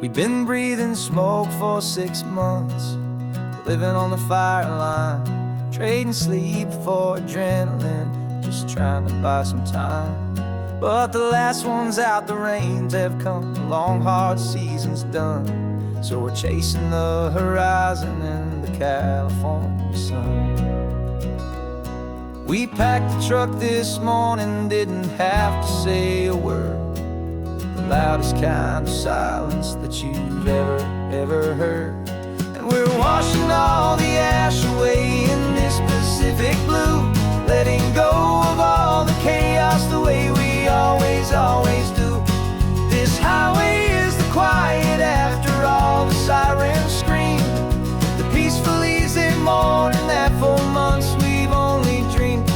We've been breathing smoke for 6 months, living on the fire line, trading sleep for adrenaline, just trying to buy some time. But the last one's out, the rains have come, the long hard season's done. So we're chasing the horizon in the California sun. We packed the truck this morning, didn't have to say a word. The loudest kind of silence that you've ever heard. And we're washing all the ash away in this Pacific blue, letting go of all the chaos the way we always do. This highway is the quiet after all the sirens scream, the peaceful easy morning that for months we've only dreamed.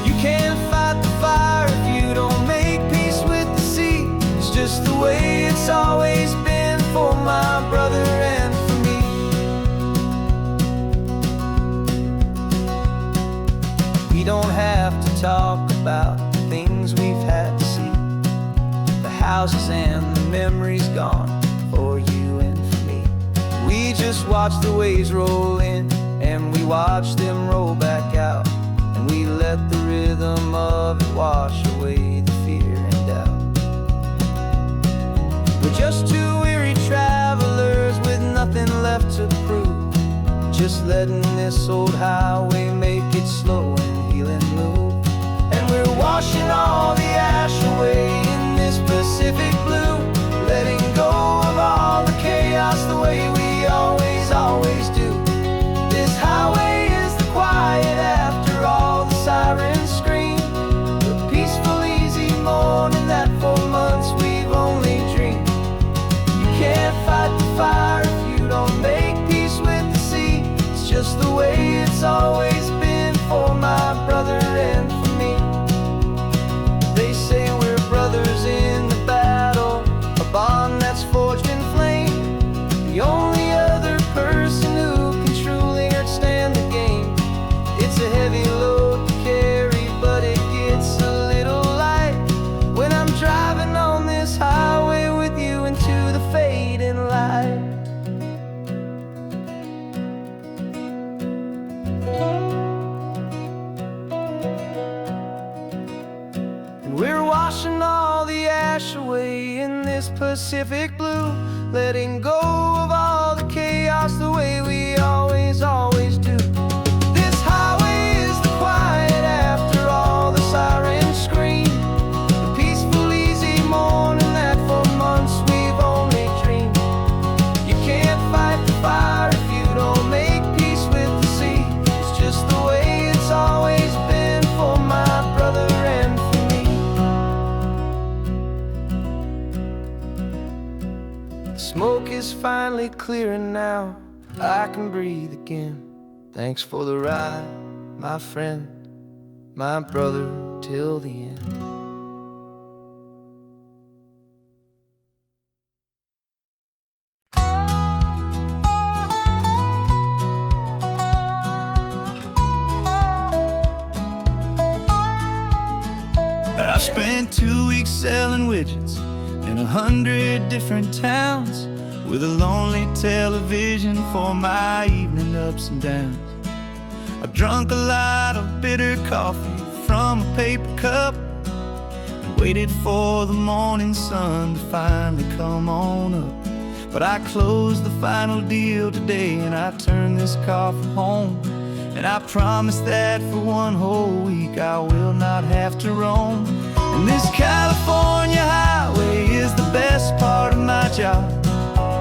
You can't fight the fire if you don't make peace with the sea. It's just the way it's always been for my brother and for me. We don't have to talk about the things we've had to see, the houses and the memories gone for you and for me. We just watch the waves roll in and we watch them roll back out, and we let the rhythm of it wash away the fear and doubt. We're just two weary travelers with nothing left to prove, just letting this old highway make it slow and healing move. And we're washing all the ash away in this Pacific blue, letting go of all the chaos the way we always do. This highway is the quiet after all the sirens scream, the peaceful easy morning that for months we've only dreamed. You can't fight the fire if you don't make peace with the sea. It's just the way it's always been for my brother and for me. They say we're brothers in the battle, a bond that's forged in flame. The only other person who can truly understand the game. It's a heavy load to carry, but it gets a little light when I'm driving on this highway with you into the fading light. And we're washing all the ash away in this Pacific blue, letting go of all the chaos the way we always do. This highway is the quiet after all the sirens scream, the peaceful easy morning that for months we've only dreamed. You can't fight the fire if you don't make peace with the sea. It's just the way it's always been for my brother and for me. The smoke is finally clearing now, I can breathe again. Thanks for the ride, my friend, my brother till the end. I spent 2 weeks selling widgets in 100 different towns, with a lonely television for my evening ups and downs. I drunk a lot of bitter coffee from a paper cup and waited for the morning sun to finally come on up. But I closed the final deal today and I turned this car from home, and I promise that for one whole week I will not have to roam. And this California highway is the best part of my job.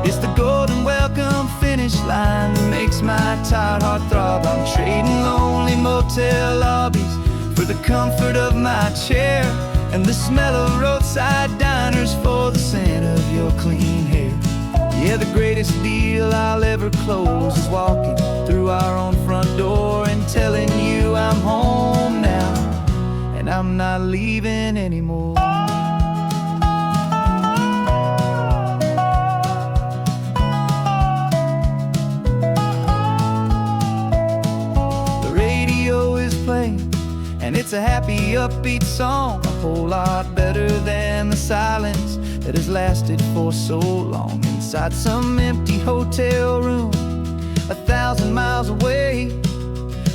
It's the golden welcome finish line that makes my tired heart throb. I'm trading lonely motel lobbies for the comfort of my chair, and the smell of roadside diners for the scent of your clean hair. Yeah, the greatest deal I'll ever close is walking through our own front door and telling you I'm home now, and I'm not leaving anymore. And it's a happy, upbeat song, a whole lot better than the silence that has lasted for so long. Inside some empty hotel room 1,000 miles away,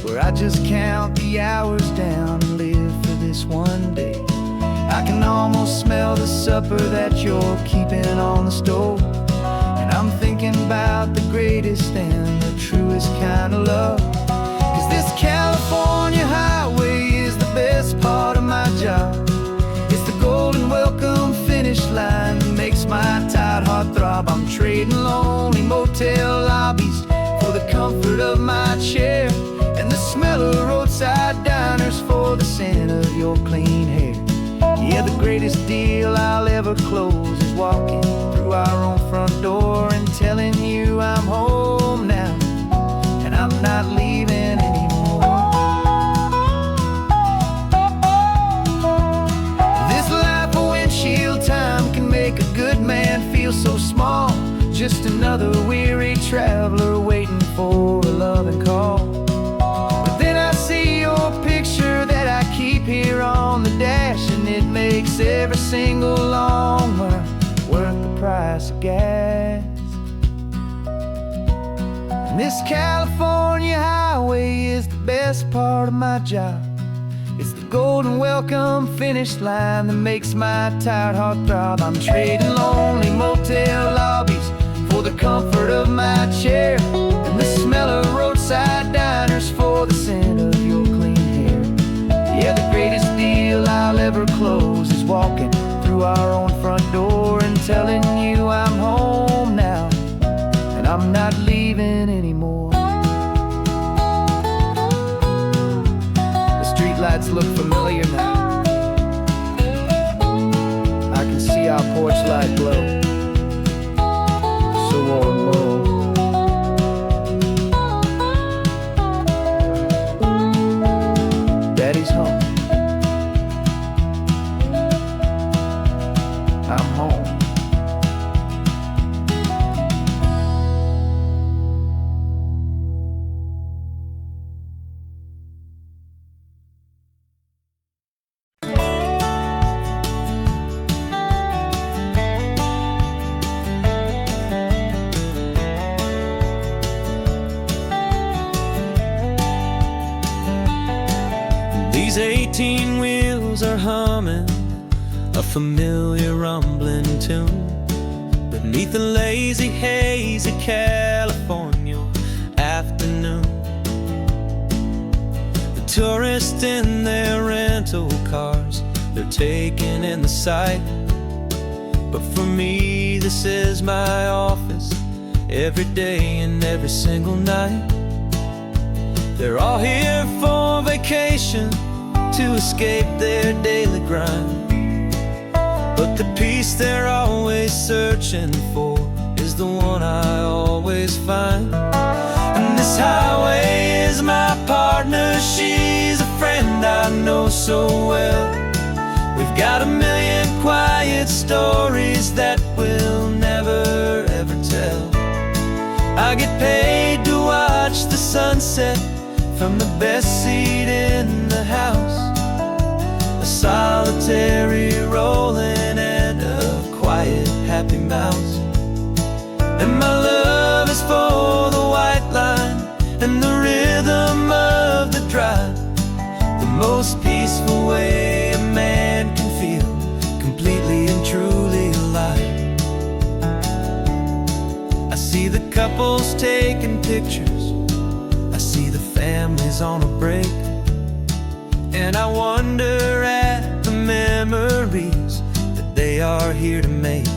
where I just count the hours down and live for this one day. I can almost smell the supper that you're keeping on the stove, and I'm thinking about the greatest and the truest kind of love. 'Cause this California highway is the best part of my job. It's the golden welcome finish line that makes my tired heart throb. I'm trading lonely motel lobbies for the comfort of my chair, and the smell of roadside diners for the scent of your clean hair. Yeah, the greatest deal I'll ever close is walking through our own front door and telling you I'm home now, and I'm not leaving anymore. This life of windshield time can make a good man feel so small, just another weary traveler waiting for a loving call. But then I see your picture that I keep here on the dash, and it makes every single long mile worth the price of gas. And this California highway is the best part of my job. It's the golden welcome finish line that makes my tired heart throb. I'm trading lonely motel lobbies for the comfort of my chair, and the smell of roadside diners for the scent of your clean hair. Yeah, the greatest deal I'll ever close is walking through our own front door and telling you I'm home now, and I'm not leaving anymore. The streetlights look familiar now. I can see our porch light glow, so warm, low. Daddy's home. I'm home. These 18 wheels are humming a familiar rumbling tune beneath the lazy haze of California afternoon. The tourists in their rental cars, they're taking in the sight. But for me, this is my office every day and every single night. They're all here for vacation to escape their daily grind, but the peace they're always searching for is the one I always find. And this highway is my partner, she's a friend I know so well. We've got a million quiet stories that we'll never ever tell. I get paid to watch the sunset from the best seat in the house, a solitary rolling and a quiet happy mouse. And my love is for the white line and the rhythm of the drive, the most peaceful way a man can feel completely and truly alive. I see the couples taking pictures, I see the families on a break, and I wonder at the memories that they are here to make.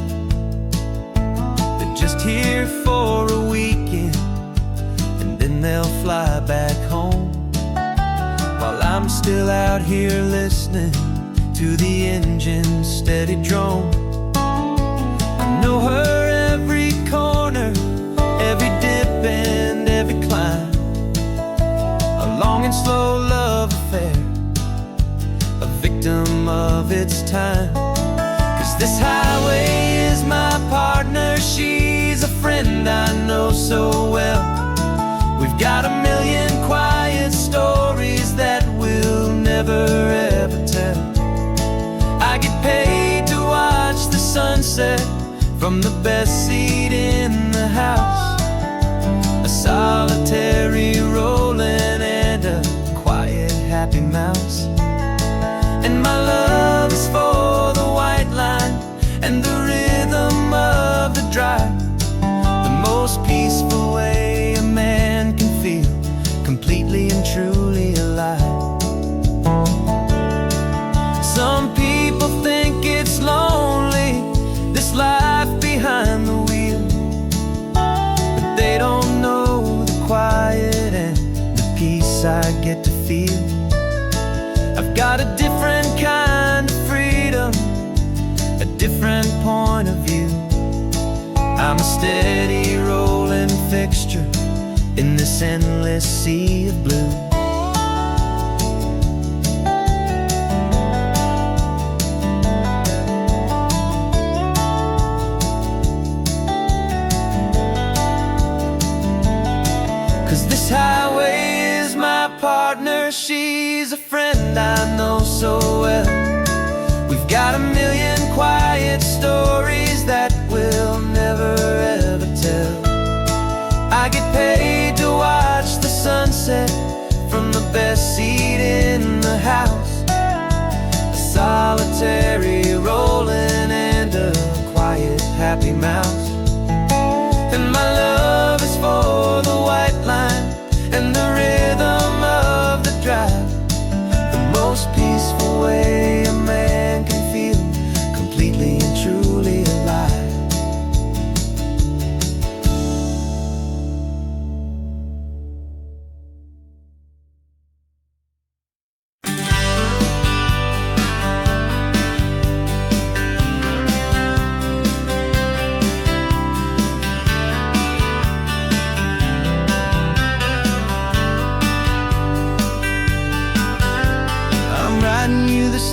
They're just here for a weekend, and then they'll fly back home, while I'm still out here listening to the engine's steady drone. I know her every corner, every dip and every climb, a long and slow love affair, a victim of its time. 'Cause this highway is my partner, she's a friend I know so well. We've got a million quiet stories that we'll never never ever tell. I get paid to watch the sunset from the best seat in the house. A solitary rolling and a quiet happy mouse. And my love is for the white line and the rhythm of the drive. The most peaceful way a man can feel completely and truly alive. Some people think it's lonely, this life behind the wheel, but they don't know the quiet and the peace I get to feel. I've got a different kind of freedom, a different point of view. I'm a steady rolling fixture in this endless sea of blue. 'Cause this highway is my partner, she's a friend I know so well. We've got a million quiet stories that we'll never ever tell. I get paid to watch the sunset from the best seat in the house. A solitary rolling and a quiet happy mouse. And my love is for the white line and the rhythm of the drive. The most peaceful way a man can feel completely and truly alive.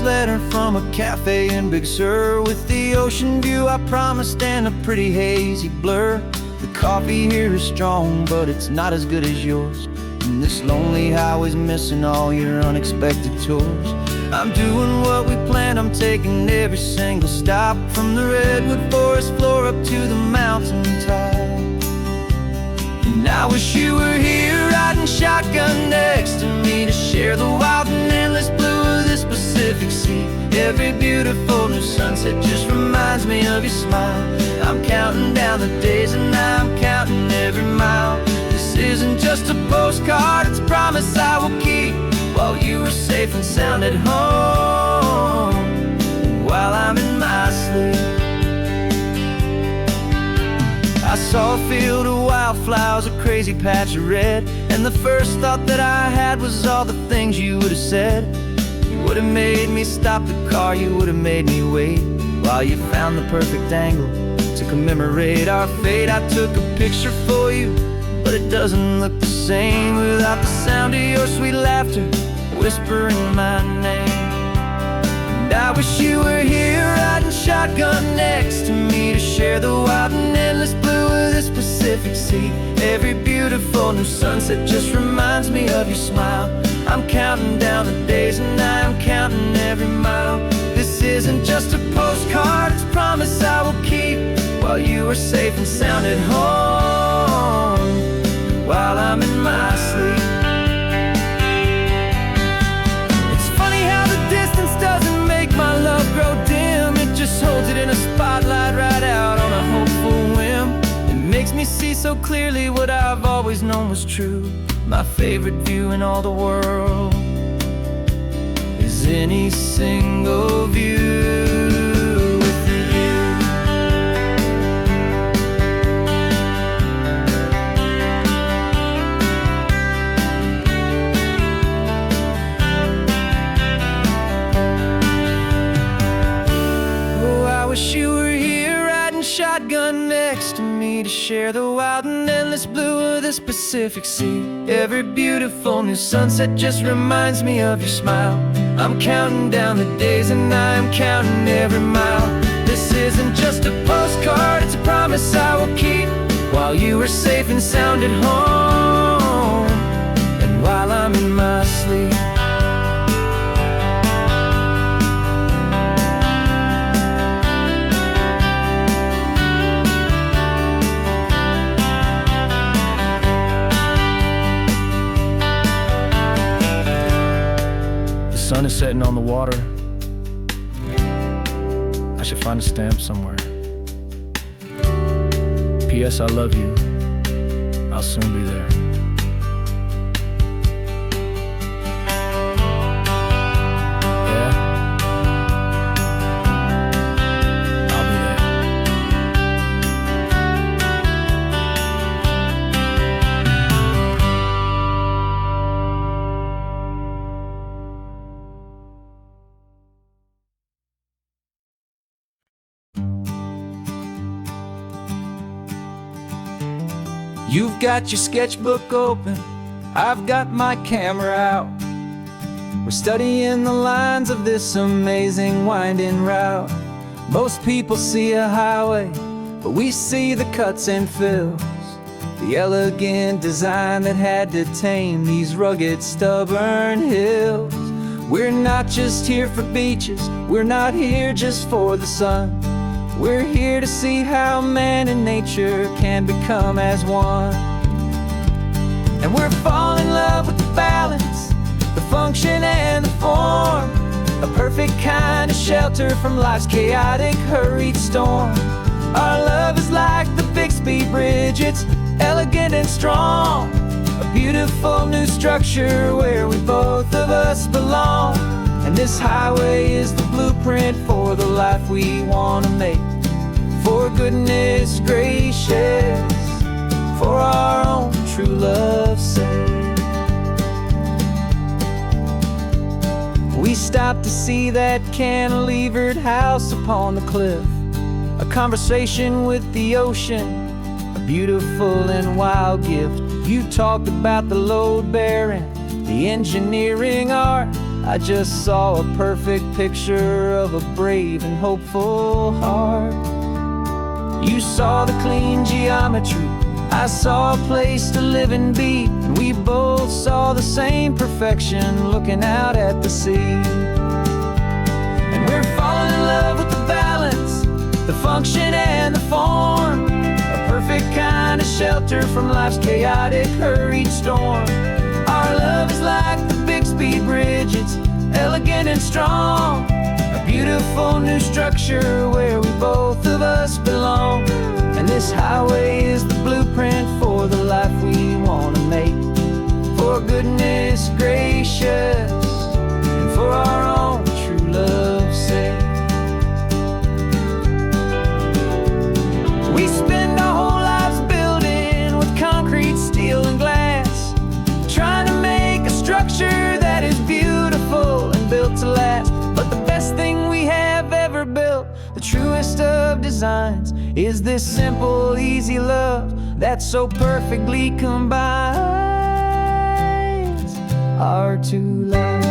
Letter from a cafe in Big Sur with the ocean view I promised and a pretty hazy blur. The coffee here is strong, but it's not as good as yours. And this lonely highway's missing all your unexpected tours. I'm doing what we planned, I'm taking every single stop, from the redwood forest floor up to the mountain top. And I wish you were here riding shotgun next to me to share the wild and endless blue of this Pacific Sea. Every beautiful new sunset just reminds me of your smile. I'm counting down the days and I'm counting every mile. This isn't just a postcard, it's a promise I will keep, while you are safe and sound at home, while I'm in my sleep. I saw a field of wildflowers, a crazy patch of red, and the first thought that I had was all the things you would have said. You would have made me stop the car, you would have made me wait, while you found the perfect angle to commemorate our fate. I took a picture for you, but it doesn't look the same without the sound of your sweet laughter whispering my name. And I wish you were here riding shotgun next to me to share the wild and endless blue of this Pacific Sea. Every beautiful new sunset just reminds me of your smile. I'm counting down the days and I'm counting every mile. This isn't just a postcard, it's a promise I will keep, while you are safe and sound at home, while I'm in my sleep. It's funny how the distance doesn't make my love grow dim. It just holds it in a spotlight right out on a hopeful whim. It makes me see so clearly what I've always known was true. My favorite view in all the world is any single view with you. Oh, I wish you were here riding shotgun next to me to share the wild and endless blue of this Pacific Sea. Every beautiful new sunset just reminds me of your smile. I'm counting down the days and I'm counting every mile. This isn't just a postcard, it's a promise I will keep, while you are safe and sound at home, and while I'm in my sleep. sun is setting on the water. I should find a stamp somewhere. P.S. I love you. I'll soon be there. Yeah? I'll be there. You've got your sketchbook open, I've got my camera out. We're studying the lines of this amazing winding route. Most people see a highway, but we see the cuts and fills, the elegant design that had to tame these rugged, stubborn hills. We're not just here for beaches, we're not here just for the sun. We're here to see how man and nature can become as one. And we're falling in love with the balance, the function and the form, a perfect kind of shelter from life's chaotic, hurried storm. Our love is like the Bixby Bridge, it's elegant and strong, a beautiful new structure where we both of us belong. And this highway is the blueprint for the life we want to make. For goodness gracious, for our own true love's sake. We stopped to see that cantilevered house upon the cliff, a conversation with the ocean, a beautiful and wild gift. You talked about the load bearing, the engineering art. I just saw a perfect picture of a brave and hopeful heart. You saw the clean geometry, I saw a place to live and be, and we both saw the same perfection looking out at the sea. And we're falling in love with the balance, the function and the form, a perfect kind of shelter from life's chaotic, hurried storm. Our love is like the Bixby Bridge, it's elegant and strong, a beautiful new structure where we both of us belong. And this highway is the blueprint for the life we want to make. For goodness gracious, and for our own true love's sake. We spend our whole lives building with concrete, steel and glass, trying to make a structure that is beautiful and built to last. But the best thing we have ever built, the truest of designs, is this simple, easy love that so perfectly combines our two lives.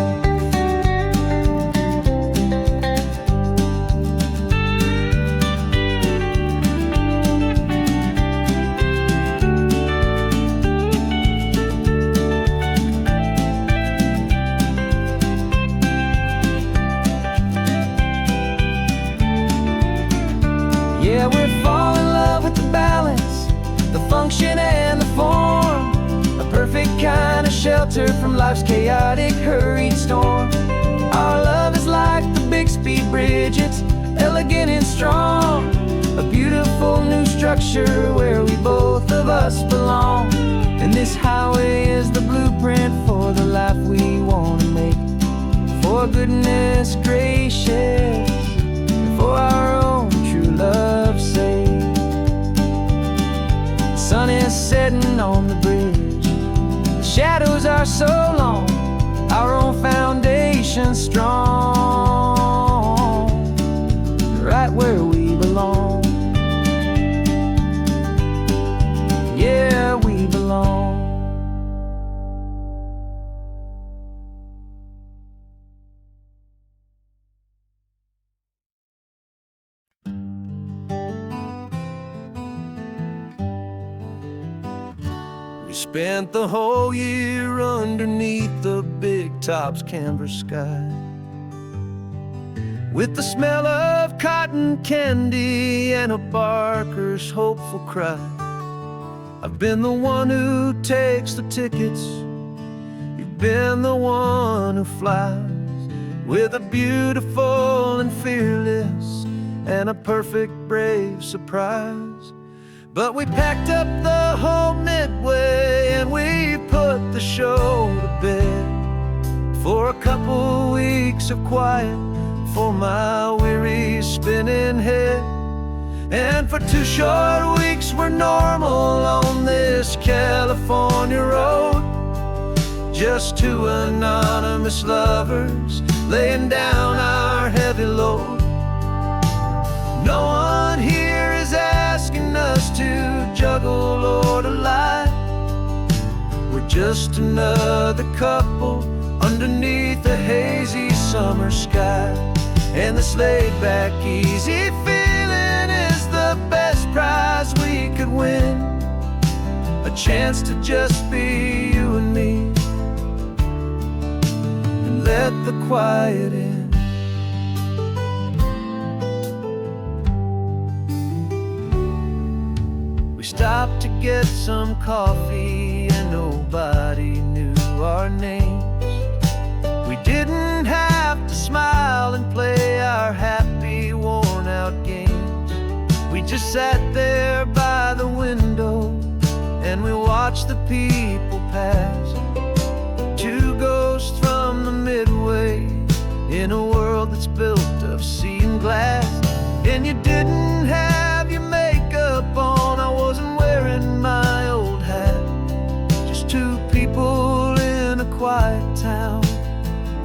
Yeah, we're falling in love with the balance, the function and the form, a perfect kind of shelter from life's chaotic, hurried storm. Our love is like the Bixby Bridge, it's elegant and strong, a beautiful new structure where we both of us belong. And this highway is the blueprint for the life we want to make. For goodness gracious, and for our own true love's sake. The sun is setting on the bridge, the shadows are so long, our own foundation strong, right where we belong. Yeah, we belong. We spent the whole year underneath the big top's canvas sky, with the smell of cotton candy and a barker's hopeful cry. I've been the one who takes the tickets, you've been the one who flies. with a beautiful and fearless and a perfect brave surprise. But we packed up the whole Midway and we put the show to bed for a couple weeks of quiet for my weary spinning head. And for 2 short weeks we're normal on this California road, just 2 anonymous lovers laying down our heavy load. No one here is asking us to juggle or to lie. We're just another couple underneath a hazy summer sky. And this laid-back, easy feeling is the best prize we could win, a chance to just be you and me, and let the quiet in. We stopped to get some coffee and nobody knew our names. We didn't have to smile and play our happy, worn-out games. We just sat there by the window and we watched the people pass. 2 ghosts from the Midway in a world that's built of sea and glass. And you didn't have your makeup on, I wasn't wearing my old hat. Just 2 people in a quiet town,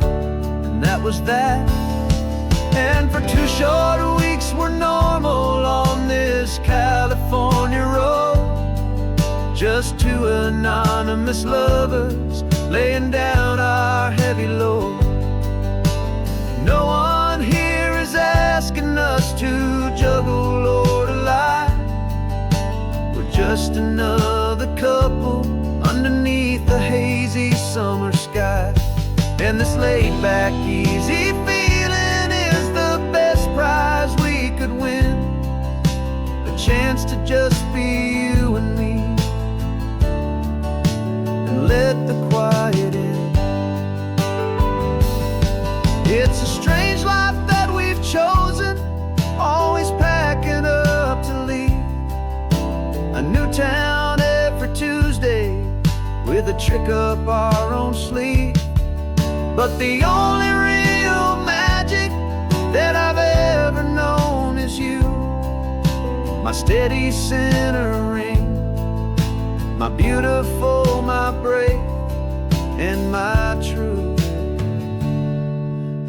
and that was that. And for 2 short weeks we're normal on this California road, just 2 anonymous lovers laying down our heavy load. No one here is asking us to juggle or to lie. We're just another couple underneath the hazy summer sky. And this laid-back, easy feeling is the best prize we could win, a chance to just be you and me, and let the quiet in. It's a strange life that we've chosen, always packing up to leave. A new town every Tuesday with a trick up our own sleeve. But the only real magic that I've ever known is you, my steady centering, my beautiful, my brave, and my true.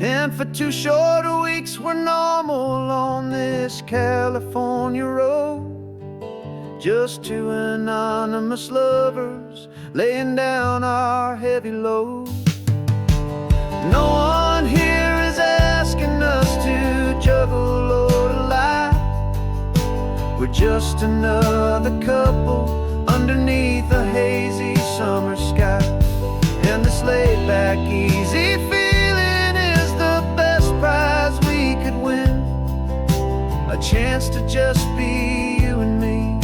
And for 2 short weeks we're normal on this California road, just 2 anonymous lovers laying down our heavy load. No one here is asking us to juggle or to lie. We're just another couple underneath a hazy summer sky. And this laid-back, easy feeling is the best prize we could win, a chance to just be you and me,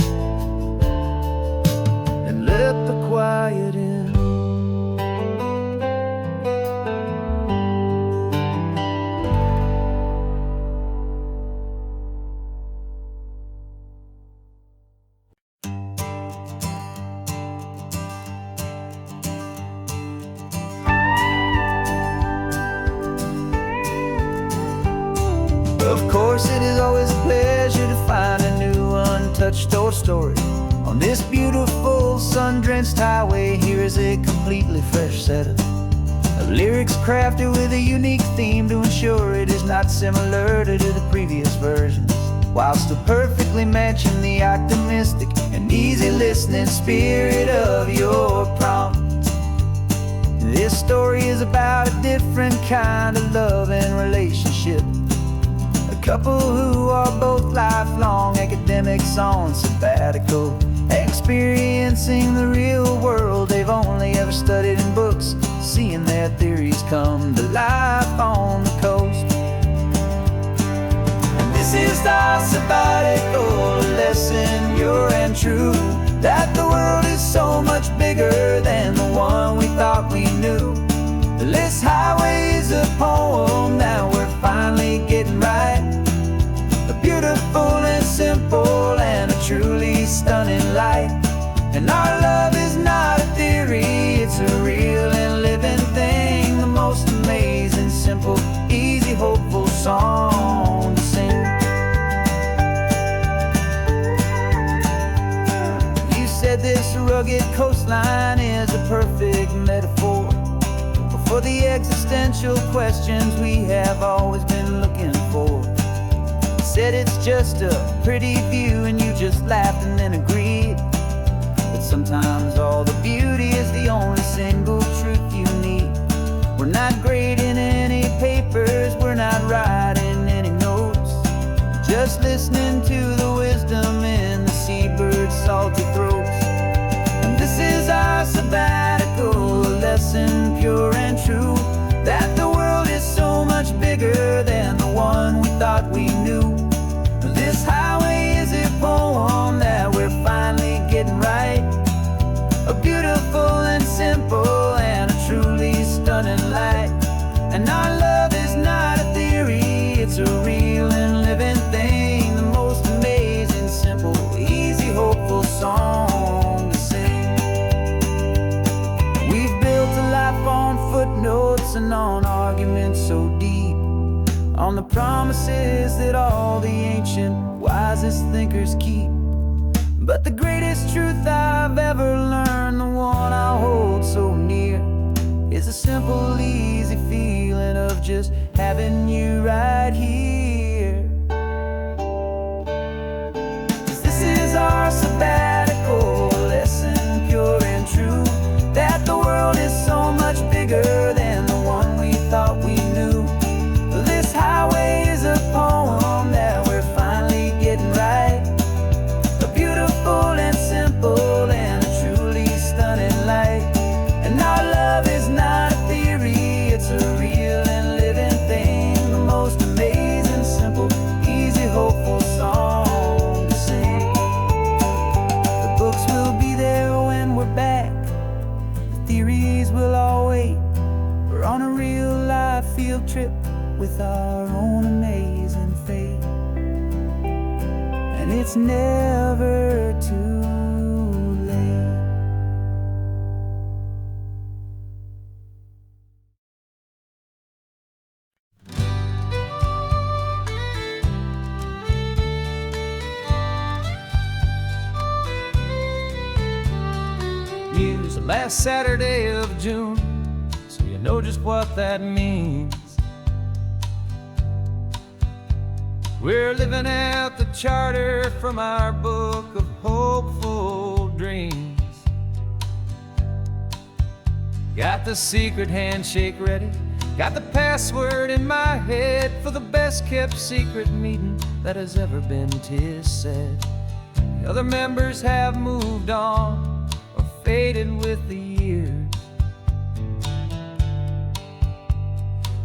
and let the quiet in. Of course, it is always a pleasure to find a new untouched old story. On this beautiful sun-drenched highway, here is a completely fresh set of lyrics crafted with a unique theme to ensure it is not similar to the previous versions, while still perfectly matching the optimistic and easy listening spirit of your prompt. This story is about a different kind of love and relationship. A couple who are both lifelong academics on sabbatical, experiencing the real world they've only ever studied in books, seeing their theories come to life on the coast. And this is our sabbatical lesson, pure and true, that the world is so much bigger than the one we thought we knew. The list highway is is a poem that we're finally getting right. A beautiful and simple and a truly stunning light. And our love is not a theory, it's a real and living thing. The most amazing, simple, easy, hopeful song to sing. You said this rugged coastline is a perfect metaphor for the existential questions we have always been looking for. Said it's just a pretty view and you just laughed and then agreed. But sometimes all the beauty is the only single truth you need. We're not grading any papers, we're not writing any notes, just listening to the wisdom in the seabird's salty throats. And this is our sabbatical, a lesson pure and true, that the world is so much bigger than the one we thought we knew. This highway is a poem that we're finally getting right. A beautiful and simple and a truly stunning light. And our love is not a theory, it's a real and living thing. The most amazing, simple, easy, hopeful song to sing. We've built a life on footnotes and on arguments so deep, on the promises that all the ancient, wisest thinkers keep. But the greatest truth I've ever learned, the one I hold so near, is a simple, easy feeling of just having you right here. 'Cause this is our sabbatical, lesson pure and true, that the world is so much bigger than the one we thought we knew. This highway is a poem that we're finally getting right. A beautiful and simple and a truly stunning light. And our love is not a theory, it's a real and living thing. The most amazing, simple, easy, hopeful song to sing. The books will be there when we're back, the theories will all wait. We're on a real life field trip with our own amazing fate. And it's never too late. Use the last Saturday of June, so you know just what that means. We're living out the charter from our book of hopeful dreams. Got the secret handshake ready, got the password in my head for the best kept secret meeting that has ever been, 'tis said. The other members have moved on or faded with the years,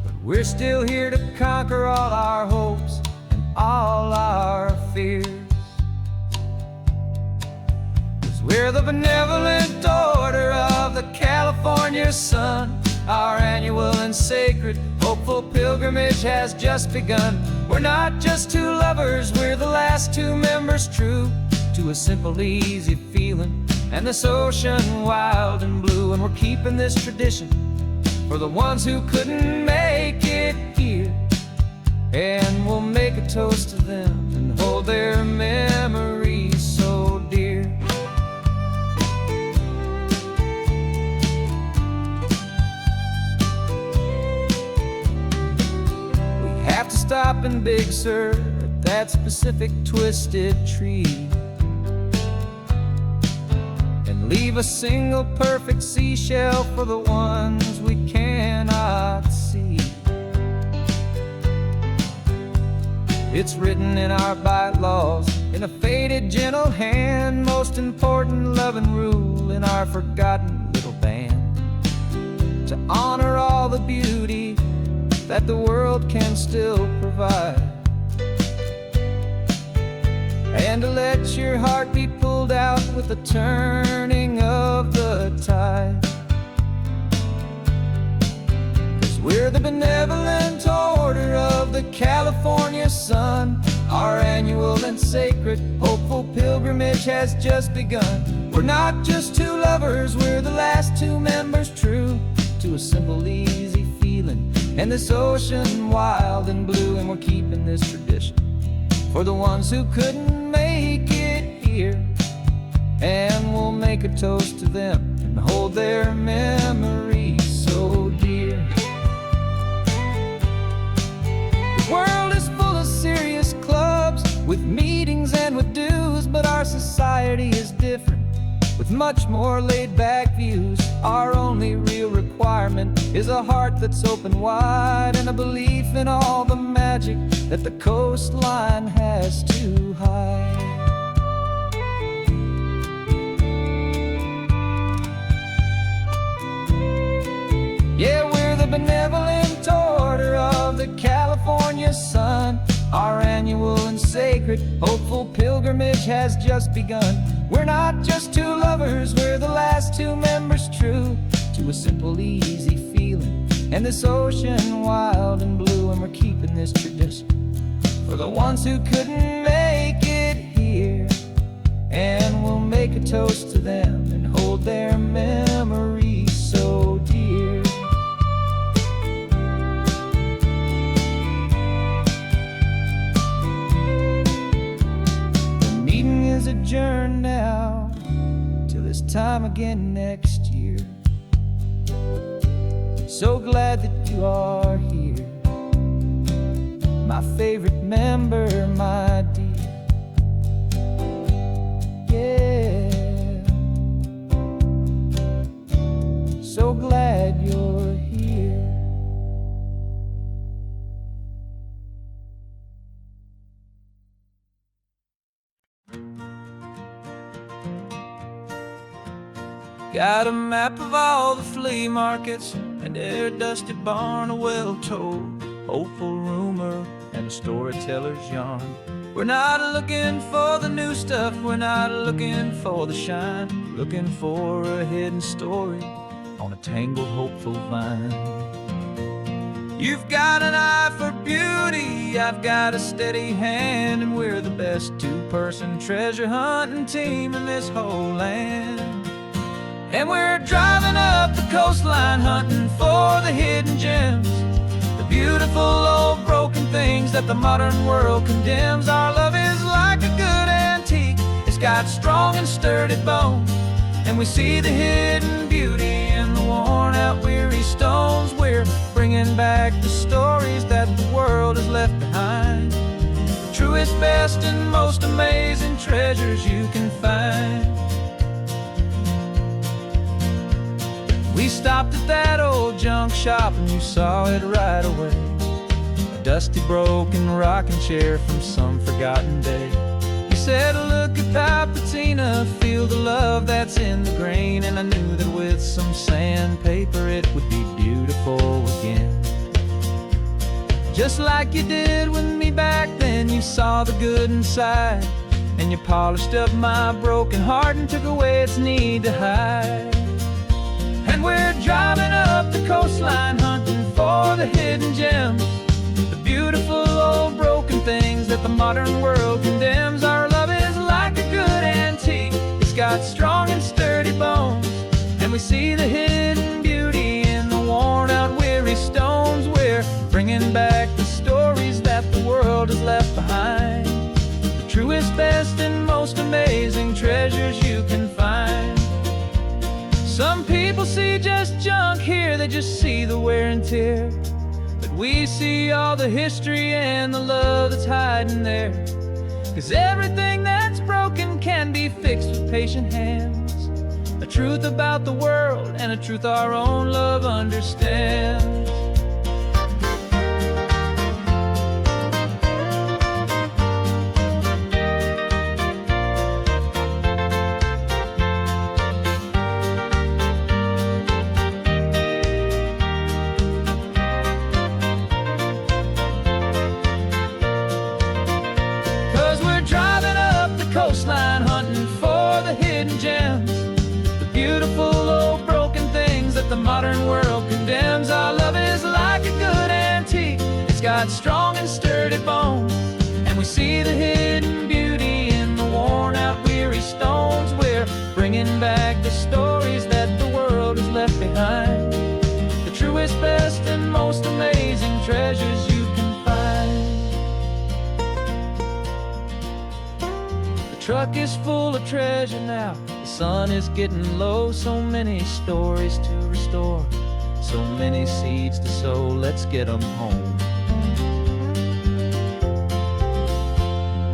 but we're still here to conquer all our hopes and all our fears. 'Cause we're the benevolent order of the California sun. Our annual and sacred hopeful pilgrimage has just begun. We're not just two lovers, we're the last two members true to a simple, easy feeling and this ocean wild and blue. And we're keeping this tradition for the ones who couldn't make it here, and we'll make a toast to them and hold their memories so dear. We have to stop in Big Sur at that specific twisted tree and leave a single perfect seashell for the ones we cannot see. It's written in our bylaws in a faded gentle hand, most important loving rule in our forgotten little band, to honor all the beauty that the world can still provide, and to let your heart be pulled out with the turning of the tide. 'Cause we're we're the benevolent order of the California sun. Our annual and sacred, hopeful pilgrimage has just begun. We're not just two lovers, we're the last two members true to a simple, easy feeling, and this ocean wild and blue. And we're keeping this tradition for the ones who couldn't make it here, and we'll make a toast to them and hold their memories so dear. The world is full of serious clubs with meetings and with dues, but our society is different with much more laid-back views. Our only real requirement is a heart that's open wide and a belief in all the magic that the coastline has to hide. Yeah, we're the benevolent order of the California sun. Our annual and sacred, hopeful pilgrimage has just begun. We're not just two lovers, we're the last two members true to a simple, easy feeling, and this ocean wild and blue. And we're keeping this tradition for the ones who couldn't make it here, and we'll make a toast to them and hold their memories so dear. The meeting is adjourned now till this time again next year. So glad that you are here, my favorite member, my dear. Yeah, so glad you're here. Got a map of all the flea markets and their dusty barn, a well-told, hopeful rumor, and a storyteller's yarn. We're not looking for the new stuff, we're not looking for the shine, looking for a hidden story on a tangled, hopeful vine. You've got an eye for beauty, I've got a steady hand, and we're the best two-person treasure hunting team in this whole land. And we're driving up the coastline hunting for the hidden gems, the beautiful old broken things that the modern world condemns. Our love is like a good antique, it's got strong and sturdy bones, and we see the hidden beauty in the worn out weary stones. We're bringing back the stories that the world has left behind, the truest, best, and most amazing treasures you can find. We stopped at that old junk shop and you saw it right away, a dusty, broken rocking chair from some forgotten day. You said, look at Papatina, feel the love that's in the grain, and I knew that with some sandpaper it would be beautiful again. Just like you did with me back then, you saw the good inside, and you polished up my broken heart and took away its need to hide. And we're driving up the coastline hunting for the hidden gems, the beautiful old broken things that the modern world condemns. Our love is like a good antique, it's got strong and sturdy bones, and we see the hidden beauty in the worn out weary stones. We're bringing back the stories that the world has left behind, the truest, best, and most amazing treasures you can find. Some people see just junk here, they just see the wear and tear, but we see all the history and the love that's hiding there. 'Cause everything that's broken can be fixed with patient hands, a truth about the world and a truth our own love understands. 'Cause we're driving up the coastline hunting for the hidden gems, the beautiful old broken things that the modern world condemns. Our love got strong and sturdy bones, and we see the hidden beauty in the worn-out, weary stones. We're bringing back the stories that the world has left behind, the truest, best, and most amazing treasures you can find. The truck is full of treasure now, the sun is getting low. So many stories to restore, so many seeds to sow. Let's get them home,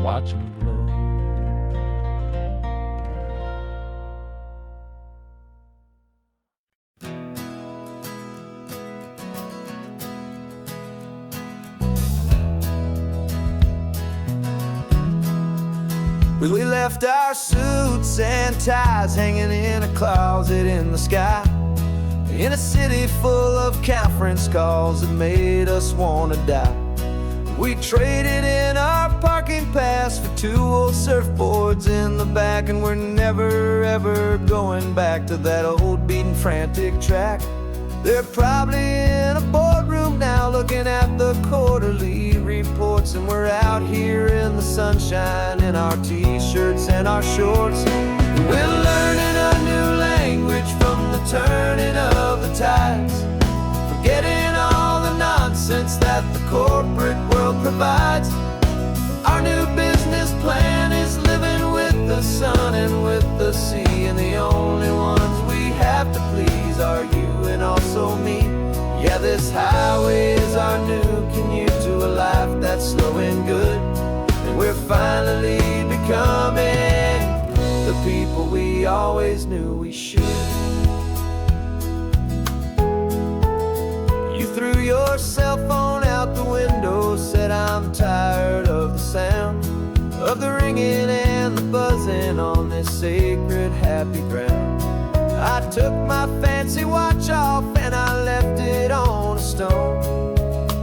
watch them blow. We left our suits and ties hanging in a closet in the sky, in a city full of conference calls that made us wanna die. We traded in our parking pass for 2 old surfboards in the back, and we're never ever going back to that old beaten frantic track. They're probably in a boardroom now looking at the quarterly reports, and we're out here in the sunshine in our t-shirts and our shorts. We're learning a new language from the turning of the tides, forgetting all the nonsense that the corporate world provides. Our new business plan is living with the sun and with the sea, and the only ones we have to please are you and also me. Yeah, this highway is our new commute to a life that's slow and good, and we're finally becoming the people we always knew we should. You threw your cell phone out the window, said I'm tired of the sound of the ringing and the buzzing on this sacred happy ground. I took my fancy watch off and I left it on a stone.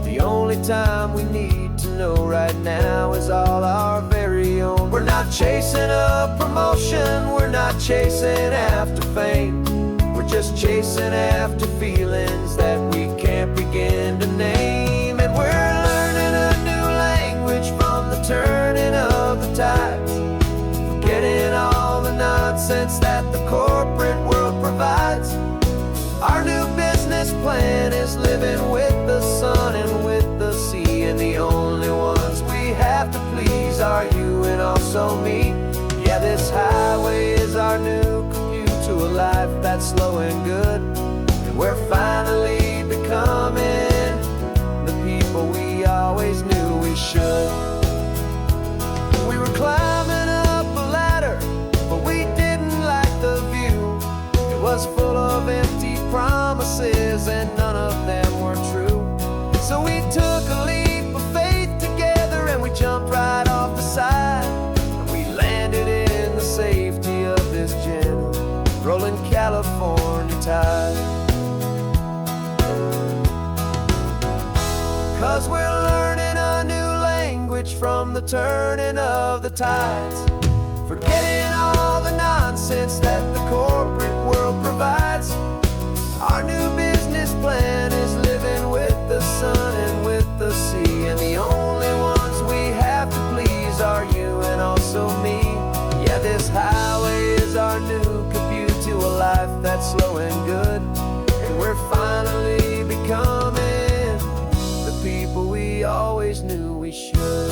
The only time we need to know right now is all our very own. We're not chasing a promotion, we're not chasing after fame, we're just chasing after feelings that we can't begin to name. And we're learning a new language from the turning of the tides, forgetting all the nonsense that the corporate world provides. Our new business plan is living with the sun and with the sea, and the only ones we have to please are you and also me. Yeah, this highway is our new commute to a life that's slow and good, and we're finally becoming the people we always knew we should. We were climbing up a ladder, but we didn't like the view. It was full of empty promises and none of them were true. So we took a leap of faith together and we jumped right off the side, and we landed in the safety of this gentle rolling California tide. 'Cause we're learning a new language from the turning of the tides, forgetting all the nonsense that the corporate world provides. Our new business plan is living with the sun and with the sea, and the only ones we have to please are you and also me. Yeah, this highway is our new commute to a life that's slow and good, and we're finally becoming the people we always knew we should.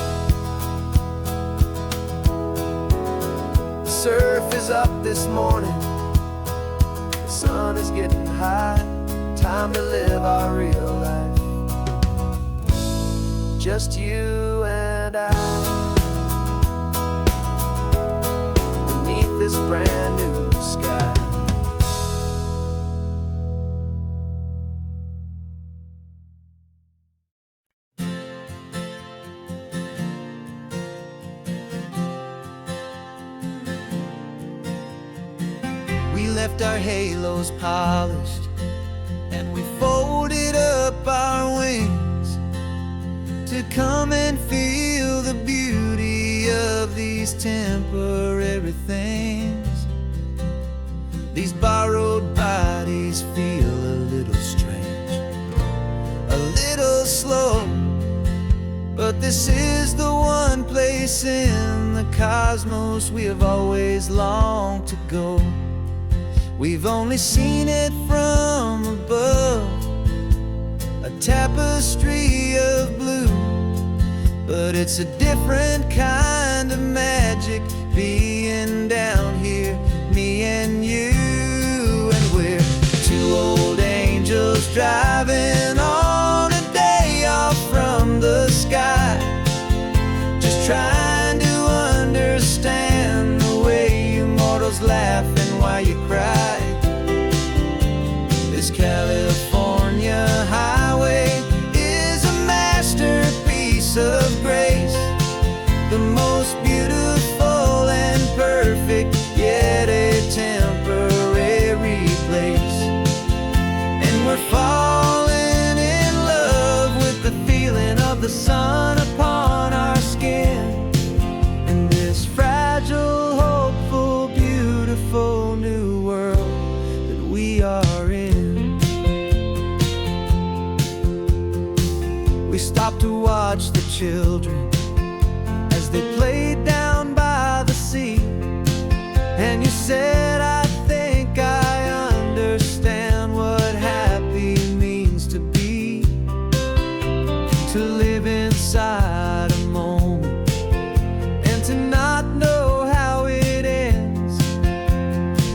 The surf is up this morning, the sun is getting high, time to live our real life, just you and I, beneath this brand new sky. We left our halos polished and we folded up our wings to come and feel the beauty of these temporary things. These borrowed bodies feel a little strange, a little slow, this is the one place in the cosmos we have always longed to go. We've only seen it from above, a tapestry of blue, but it's a different kind of magic being down here, me and you. And we're two old angels driving on a day off from the sky, just trying to understand the way you mortals laugh and why you cry. This California highway is a masterpiece of grace, the most beautiful and perfect, yet a temporary place. And we're falling in love with the feeling of the sun upon our skin, in this fragile, hopeful, beautiful new world that we are in. We stopped to watch the children as they played down by the sea, and you said, I think I understand what happy means to be, to live inside a moment and to not know how it ends,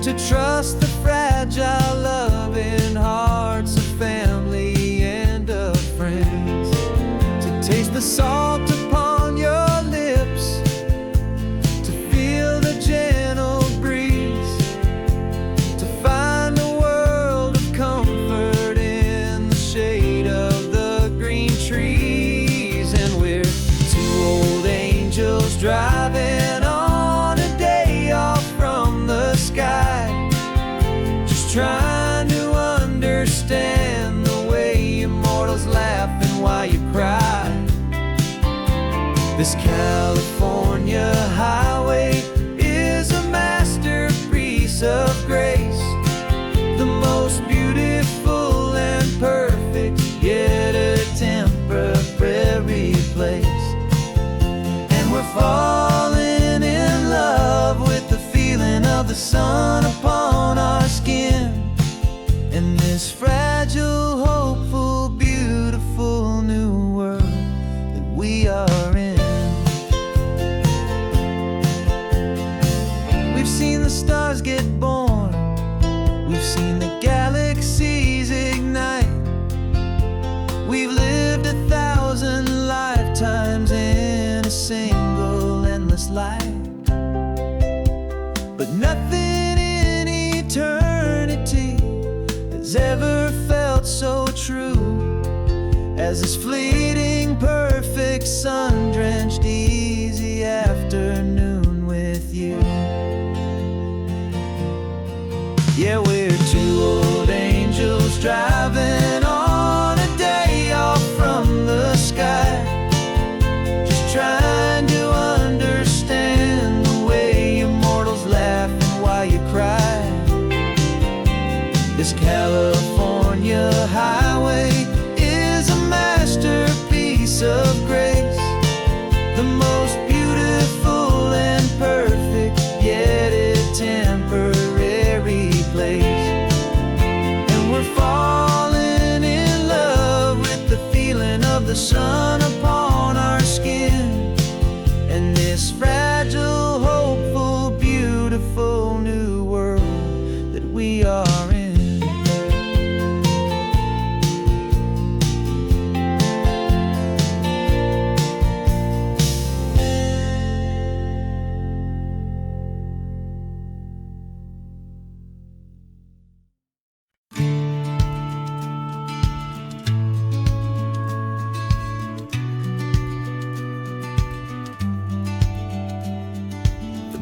to trust the fragile loving hearts of family and of friends, to taste the salt upon your lips, to feel the gentle breeze, to find a world of comfort in the shade of the green trees. And we're two old angels driving on a day off from the sky, just trying to understand the way immortals laugh and why you cry. This California highway is a masterpiece of grace, the most beautiful and perfect, yet a temporary place. And we're falling in love with the feeling of the sun upon our skin, in this fragile, hopeful, beautiful new world that we are in. We've seen the stars get born, we've seen the galaxies ignite, we've lived 1,000 lifetimes in a single endless life, but nothing in eternity has ever felt so true as this fleeting, perfect, sun-drenched, easy afternoon with you. Yeah, we're two old angels driving on a day off from the sky, just trying to understand the way immortals laugh and why you cry. This California highway is a masterpiece of grace, the most beautiful and perfect, yet a temporary place. And we're falling in love with the feeling of the sun upon our skin, and this fragile, hopeful, beautiful new world that we are in.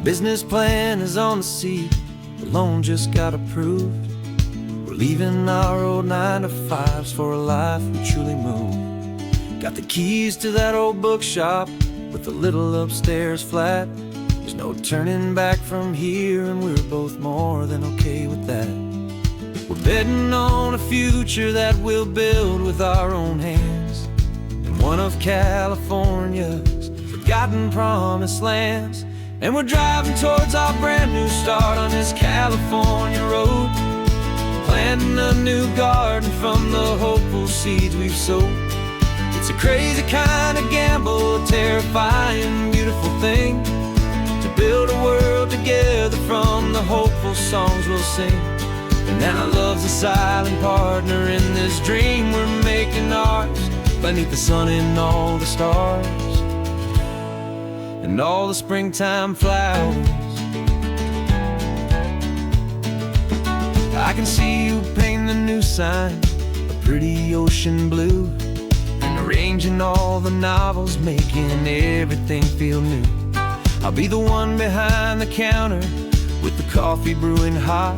Business plan is on the seat, the loan just got approved. We're leaving our old 9-to-5s for a life we truly move. Got the keys to that old bookshop with the little upstairs flat. There's no turning back from here, and we're both more than okay with that. We're betting on a future that we'll build with our own hands, and one of California's forgotten promised lands. And we're driving towards our brand new start on this California road, planting a new garden from the hopeful seeds we've sowed. It's a crazy kind of gamble, a terrifying, beautiful thing, to build a world together from the hopeful songs we'll sing. And now love's a silent partner in this dream we're making ours, beneath the sun and all the stars and all the springtime flowers. I can see you painting a new sign, a pretty ocean blue, and arranging all the novels, making everything feel new. I'll be the one behind the counter with the coffee brewing hot,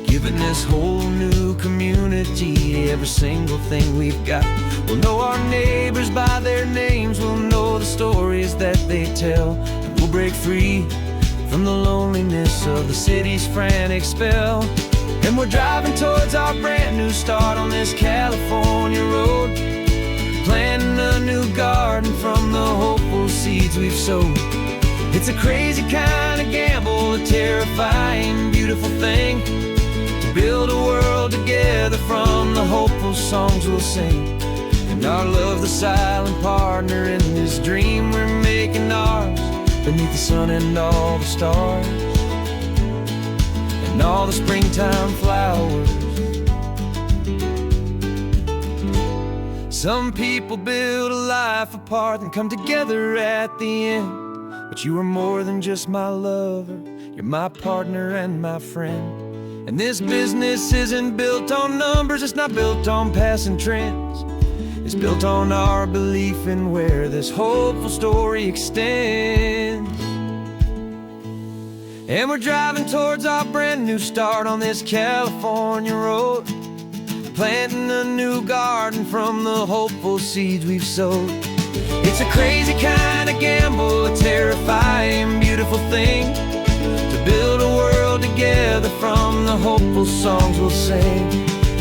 giving this whole new community every single thing we've got. We'll know our neighbors by their names, we'll know the stories that they tell, and we'll break free from the loneliness of the city's frantic spell. And we're driving towards our brand new start on this California road, planting a new garden from the hopeful seeds we've sowed. It's a crazy kind of gamble, a terrifying, beautiful thing, to build a world together from the hopeful songs we'll sing. And our love, the silent partner in this dream we're making ours, beneath the sun and all the stars and all the springtime flowers. Some people build a life apart and come together at the end, but you are more than just my lover, you're my partner and my friend. And this business isn't built on numbers, it's not built on passing trends, it's built on our belief in where this hopeful story extends. And we're driving towards our brand new start on this California road, planting a new garden from the hopeful seeds we've sowed. It's a crazy kind of gamble, a terrifying, beautiful thing, to build a world together from the hopeful songs we'll sing.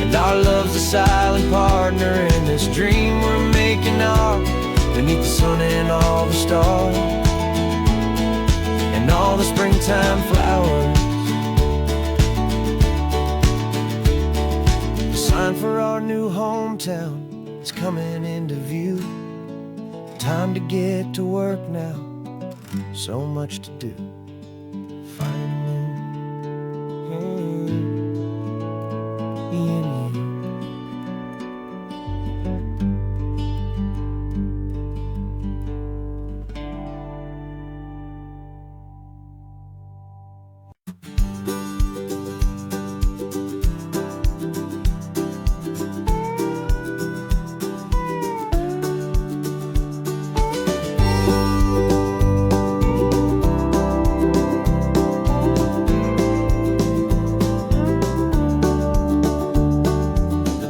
And our love's a silent partner in this dream we're making ours, beneath the sun and all the stars and all the springtime flowers. The sign for our new hometown is coming into view. Time to get to work now, so much to do.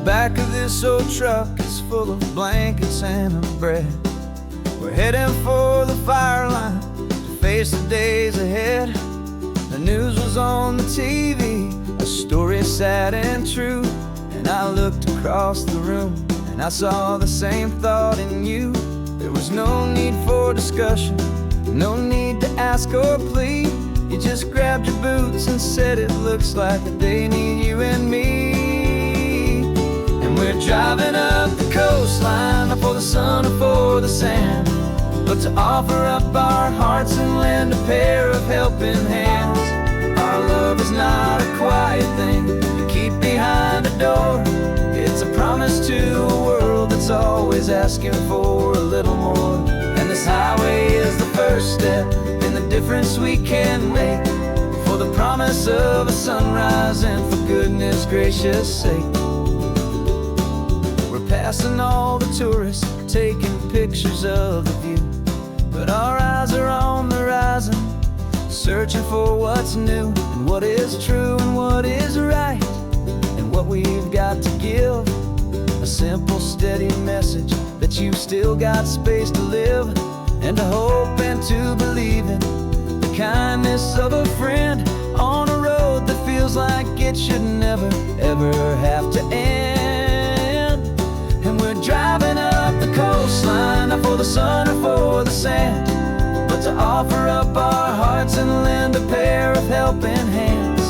Back of this old truck is full of blankets and a bread. We're heading for the fire line to face the days ahead. The news was on the TV, a story sad and true, and I looked across the room and I saw the same thought in you. There was no need for discussion, no need to ask or plead. You just grabbed your boots and said it looks like they need you and me. We're driving up the coastline, not for the sun or for the sand, but to offer up our hearts and lend a pair of helping hands. Our love is not a quiet thing you keep behind a door. It's a promise to a world that's always asking for a little more. And this highway is the first step in the difference we can make, for the promise of a sunrise and for goodness gracious sake. Passing all the tourists, taking pictures of the view, but our eyes are on the horizon, searching for what's new and what is true and what is right, and what we've got to give. A simple, steady message that you've still got space to live, and to hope and to believe in the kindness of a friend on a road that feels like it should never, ever have to end. Driving up the coastline, the sun or for the sand, but to offer up our hearts and lend a pair of helping hands.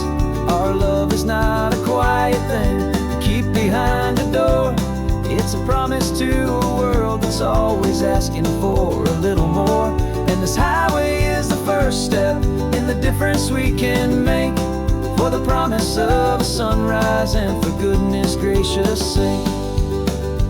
Our love is not a quiet thing to keep behind a door. It's a promise to a world that's always asking for a little more. And this highway is the first step in the difference we can make, for the promise of a sunrise and for goodness gracious sake.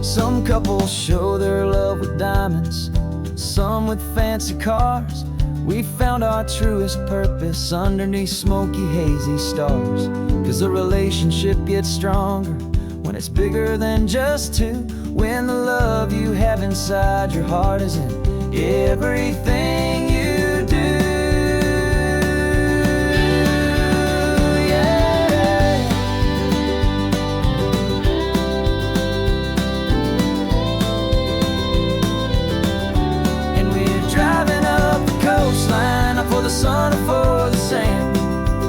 Some couples show their love with diamonds, some with fancy cars. We found our truest purpose underneath smoky, hazy stars. 'Cause the relationship gets stronger when it's bigger than just two, when the love you have inside your heart is in everything you do. For the sun or for the sand,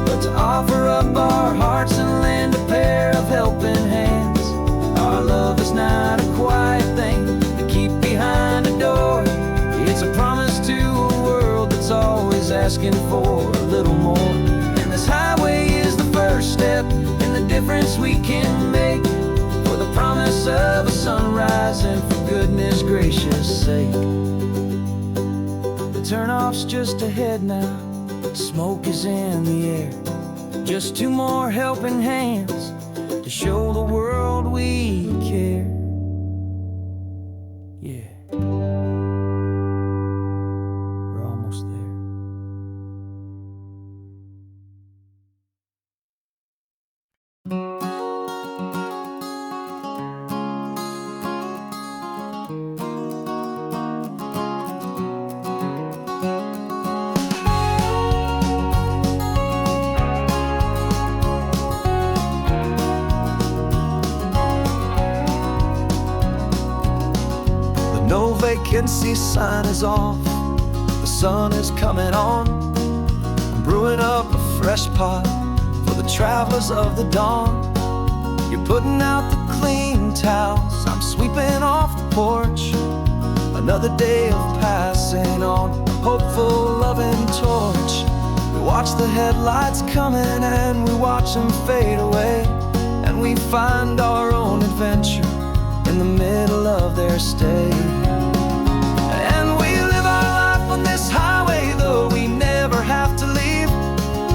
but to offer up our hearts and lend a pair of helping hands. Our love is not a quiet thing to keep behind a door. It's a promise to a world that's always asking for a little more. And this highway is the first step in the difference we can make, for the promise of a sunrise and for goodness gracious sake. Turn-off's just ahead now, smoke is in the air. Just two more helping hands to show the world we care. Yeah, we're almost there. No vacancy sign is off, the sun is coming on. I'm brewing up a fresh pot for the travelers of the dawn. You're putting out the clean towels, I'm sweeping off the porch. Another day of passing on, a hopeful loving torch. We watch the headlights coming and we watch them fade away, and we find our own adventure in the middle of their stay. And we live our life on this highway, though we never have to leave.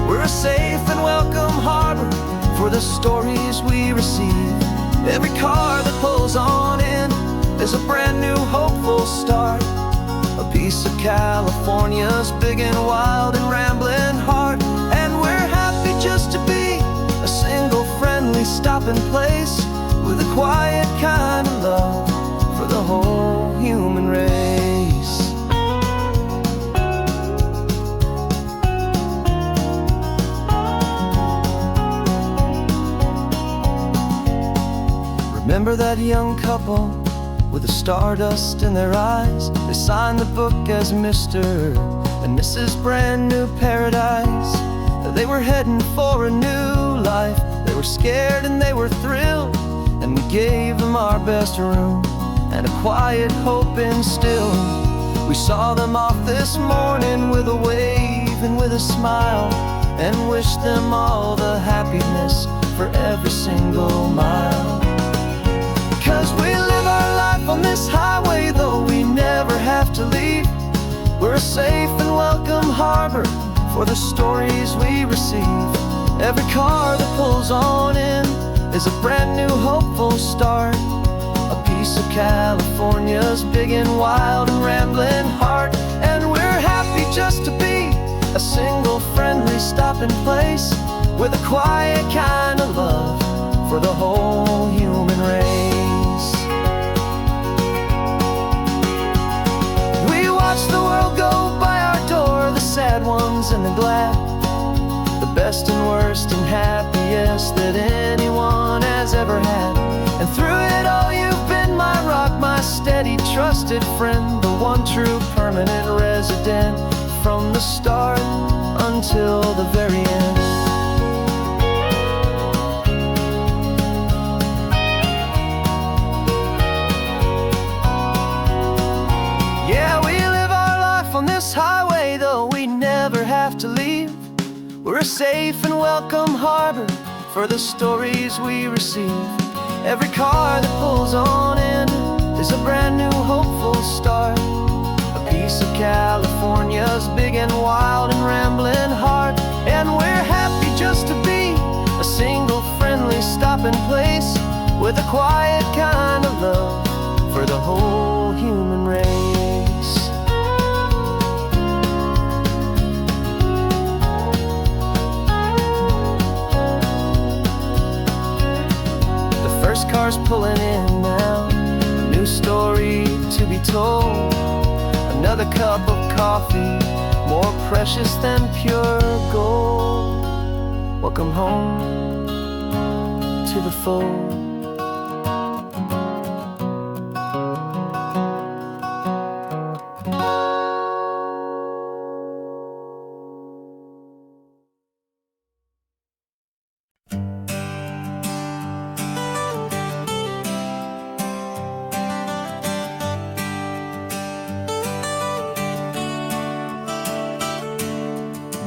We're a safe and welcome harbor for the stories we receive. Every car that pulls on in is a brand new hopeful start, a piece of California's big and wild and rambling heart. And we're happy just to be a single friendly stopping place, with a quiet kind of love for the whole human race. Remember that young couple with the stardust in their eyes? They signed the book as Mr. and Mrs. Brand New Paradise. They were heading for a new life. They were scared and they were thrilled, and we gave them our best room and a quiet hope instilled. We saw them off this morning with a wave and with a smile, and wished them all the happiness for every single mile. 'Cause we live our life on this highway, though we never have to leave. We're a safe and welcome harbor for the stories we receive. Every car that pulls on in is a brand new hopeful start, a piece of California's big and wild and rambling heart. And we're happy just to be a single friendly stopping place, with a quiet kind of love for the whole human race. We watch the world go by our door, the sad ones and the glad, the best and worst and happiest that anyone has ever had. And through it all you've been my rock, my steady trusted friend, the one true permanent resident, from the start until the very end. We're a safe and welcome harbor for the stories we receive. Every car that pulls on in is a brand new hopeful start. A piece of California's big and wild and rambling heart. And we're happy just to be a single friendly stopping place with a quiet kind of love for the whole human race. The first car's pulling in now, a new story to be told. Another cup of coffee, more precious than pure gold. Welcome home to the fold.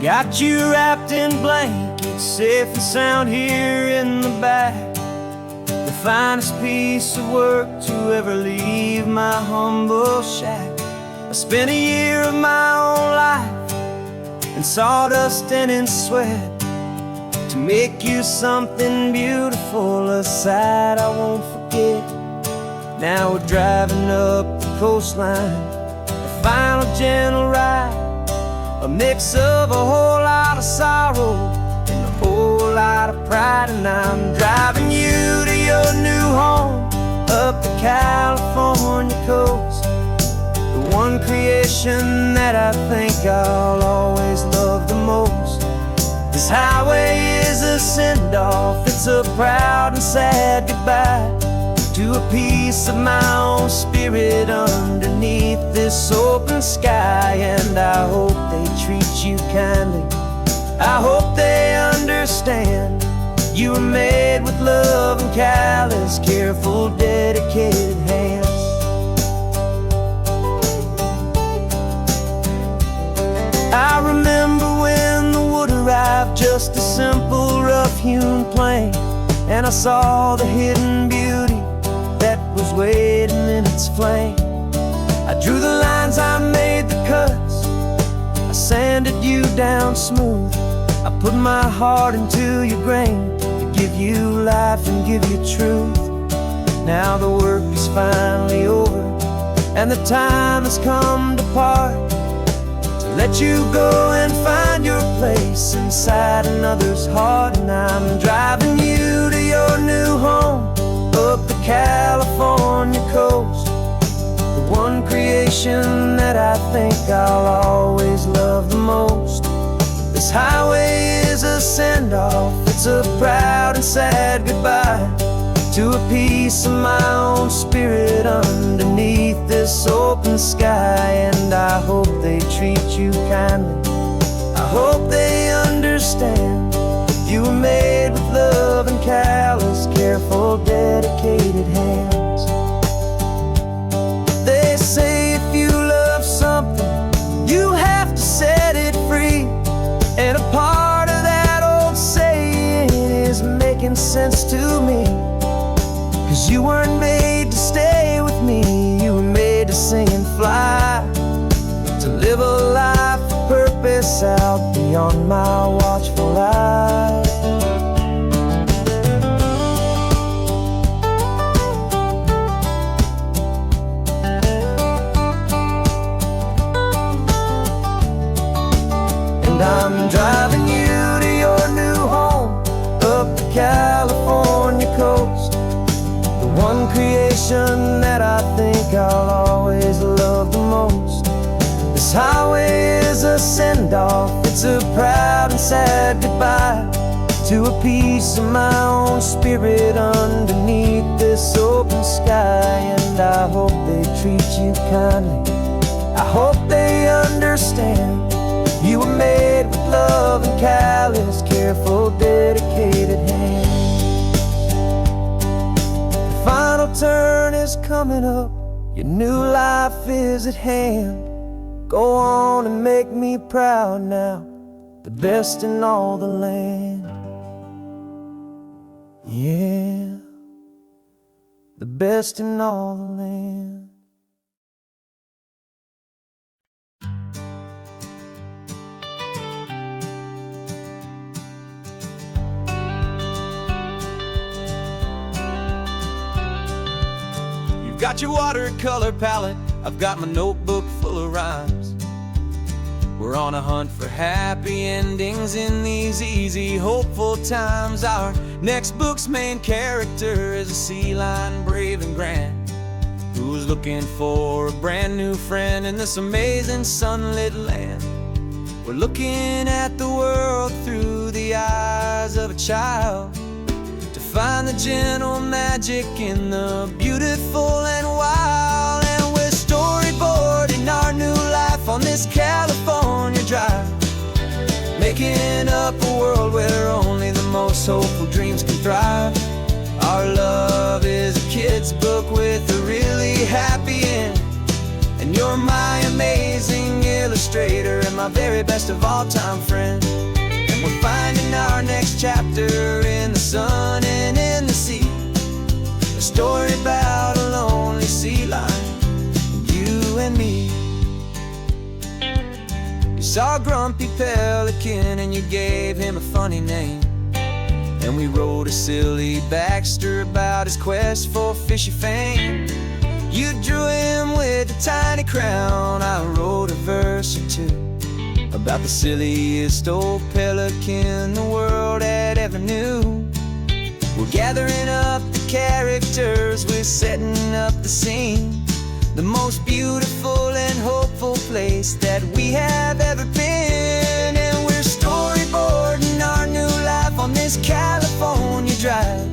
Got you wrapped in blankets, safe and sound here in the back. The finest piece of work to ever leave my humble shack. I spent a year of my own life in sawdust and in sweat to make you something beautiful, a sight I won't forget. Now we're driving up the coastline, the final gentle ride, a mix of a whole lot of sorrow and a whole lot of pride. And I'm driving you to your new home up the California coast, the one creation that I think I'll always love the most. This highway is a send-off, it's a proud and sad goodbye to a piece of my own spirit underneath this open sky. And I hope they treat you kindly, I hope they understand you were made with love and callous, careful, dedicated hands. I remember when the wood arrived, just a simple rough-hewn plank, and I saw the hidden beauty that was waiting in its flame. I drew the lines, I made the cuts, I sanded you down smooth. I put my heart into your grain to give you life and give you truth. Now the work is finally over and the time has come to part, to let you go and find your place inside another's heart. And I'm driving you to your new home up the California coast, the one creation that I think I'll always love the most. This highway is a send-off, it's a proud and sad goodbye to a piece of my own spirit underneath this open sky. And I hope they treat you kindly, I hope they understand you were made with love and callous, careful, dedicated hands. They say if you love something, you have to set it free. And a part of that old saying is making sense to me, 'cause you weren't made to stay with me, you were made to sing and fly, to live a life of purpose out beyond my watchful eye. And I'm driving you to your new home up the California coast, the one creation that I think I'll always love the most. This highway is a send-off, it's a proud and sad goodbye to a piece of my own spirit underneath this open sky. And I hope they treat you kindly, I hope they understand you were made with love and callous, careful, dedicated hands. The final turn is coming up, your new life is at hand. Go on and make me proud now, the best in all the land. Yeah, the best in all the land. You've got your watercolor palette, I've got my notebook full of rhymes. We're on a hunt for happy endings in these easy, hopeful times. Our next book's main character is a sea lion, brave and grand, who's looking for a brand new friend in this amazing sunlit land. We're looking at the world through the eyes of a child, to find the gentle magic in the beautiful and wild. And we're storyboarding our new life on this California drive, making up a world where only the most hopeful dreams can thrive. Our love is a kid's book with a really happy end, and you're my amazing illustrator and my very best of all time friend. And we're finding our next chapter in the sun and in the sea, a story about a lonely sea lion, you and me. You saw a grumpy pelican and you gave him a funny name, and we wrote a silly Baxter about his quest for fishy fame. You drew him with a tiny crown, I wrote a verse or two about the silliest old pelican the world had ever knew. We're gathering up the characters, we're setting up the scene, the most beautiful and hopeful place that we have ever been. And we're storyboarding our new life on this California drive,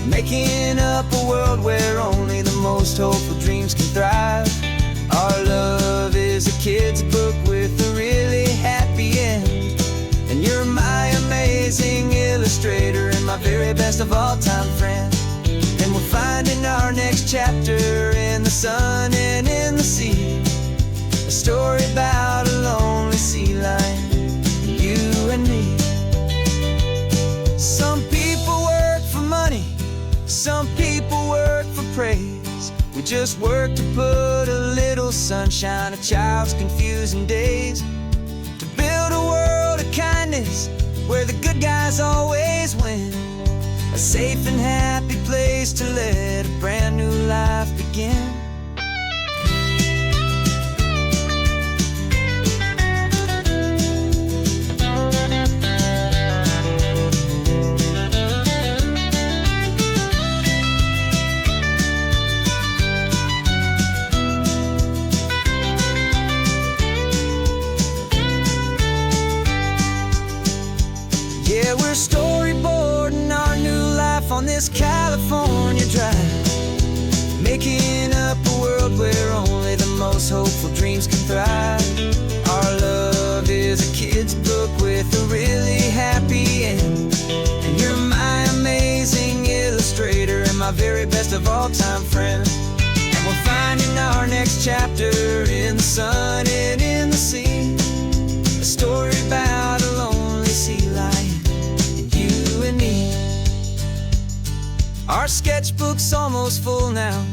making up a world where only the most hopeful dreams can thrive. Our love is a kid's book with a really happy end, and you're my amazing illustrator and my very best of all time friend. And we're finding our next chapter in the sun and in the sea, a story about a lonely sea lion, you and me. Some people work for money, some people work for praise. We just work to put a little sunshine in a child's confusing days, to build a world of kindness where the good guys always win, a safe and happy place to let a brand new life begin. Yeah, we're storyboarding our new life on this California drive, making up a world where only the most hopeful dreams can thrive. Our love is a kid's book with a really happy end, and you're my amazing illustrator and my very best of all time friend. And we're finding our next chapter in the sun and in the sea, a story about a lonely sea lion, you and me. Our sketchbook's almost full now,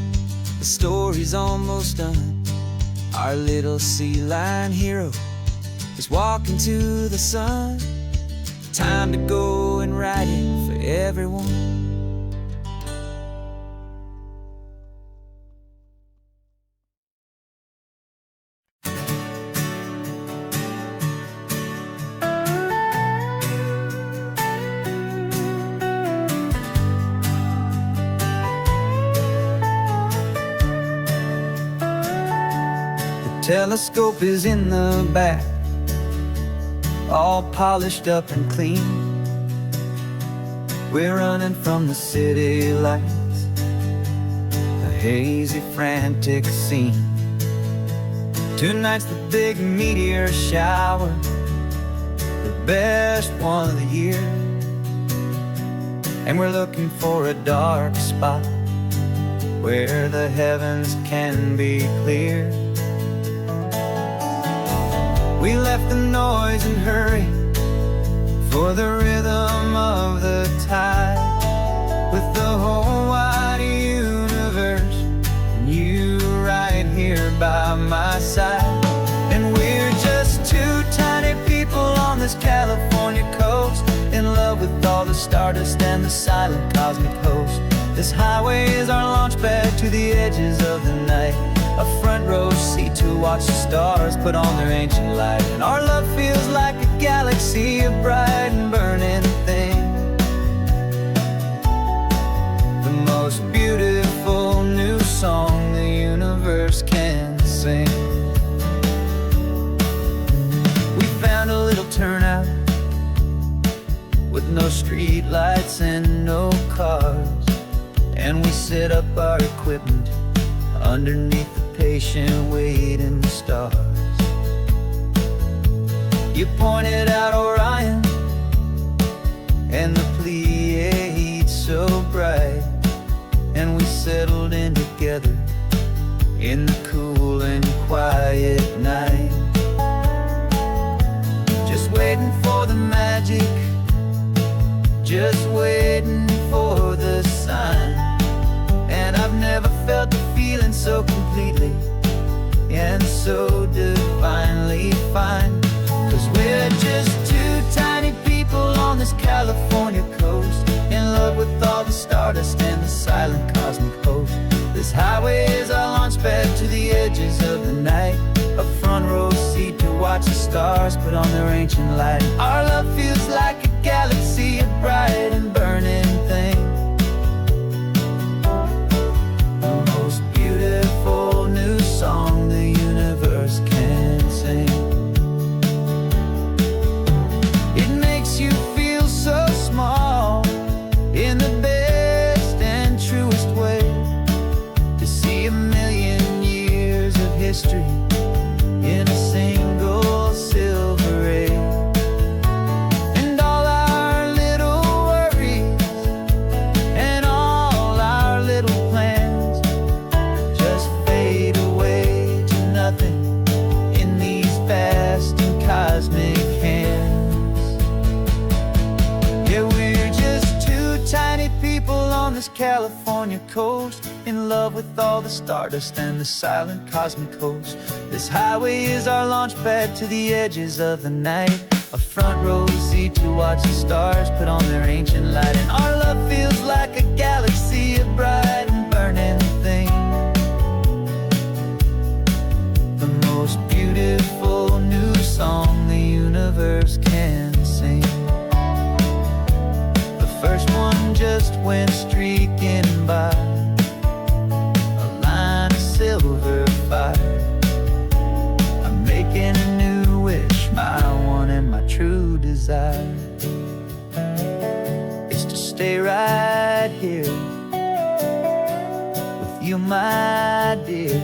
the story's almost done. Our little sea lion hero is walking to the sun. Time to go and write it for everyone. Telescope is in the back, all polished up and clean. We're running from the city lights, a hazy, frantic scene. Tonight's the big meteor shower, the best one of the year. And we're looking for a dark spot where the heavens can be clear. We left the noise and hurry for the rhythm of the tide, with the whole wide universe and you right here by my side. And we're just two tiny people on this California coast, in love with all the stardust and the silent cosmic host. This highway is our launch pad to the edges of the night, a front row seat to watch the stars put on their ancient light. And our love feels like a galaxy, a bright and burning thing, the most beautiful new song the universe can sing. We found a little turnout with no street lights and no cars, and we set up our equipment underneath the patient waiting stars. You pointed out Orion and the Pleiades so bright, and we settled in together in the cool and quiet night, just waiting for the magic, just waiting for the sign. And I've never felt the feeling so completely and so divinely fine, 'cause we're just two tiny people on this California coast, in love with all the stardust and the silent cosmic host. This highway is our launch pad to the edges of the night, a front row seat to watch the stars put on their ancient light. Our love feels like a galaxy, a bright and burning thing, the most beautiful new song the universe can sing. It makes you feel so small in the best and truest way, to see a million years of history in a single silver ray. And all our little worries and all our little plans just fade away to nothing in these vast and cosmic hands. Yeah, we're just two tiny people on this California coast, in love with all the stardust and the silent cosmic host. This highway is our launch pad to the edges of the night, a front row seat to watch the stars put on their ancient light. And our love feels like a galaxy, a bright and burning thing, the most beautiful new song the universe can sing. The first one just went streaking by, a line of silver fire. I'm making a new wish, my one and my true desire is to stay right here with you, my dear.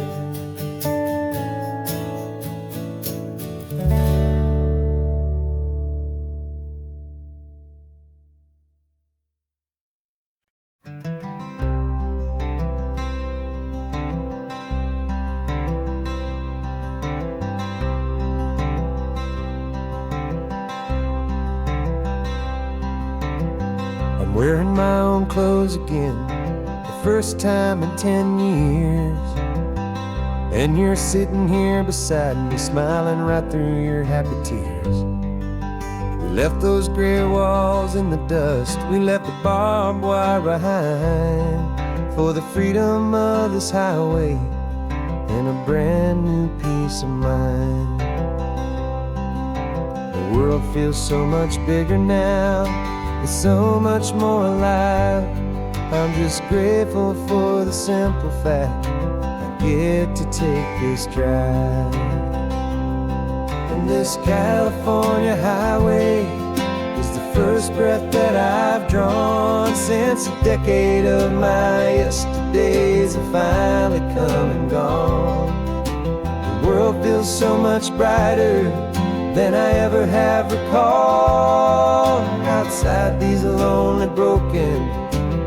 I'm wearing my own clothes again, the first time in 10 years. And you're sitting here beside me, smiling right through your happy tears. We left those gray walls in the dust, we left the barbed wire behind, for the freedom of this highway and a brand new peace of mind. The world feels so much bigger now, it's so much more alive. I'm just grateful for the simple fact I get to take this drive. And this California highway is the first breath that I've drawn since a decade of my yesterdays have finally come and gone. The world feels so much brighter than I ever have recalled. Outside these lonely, broken,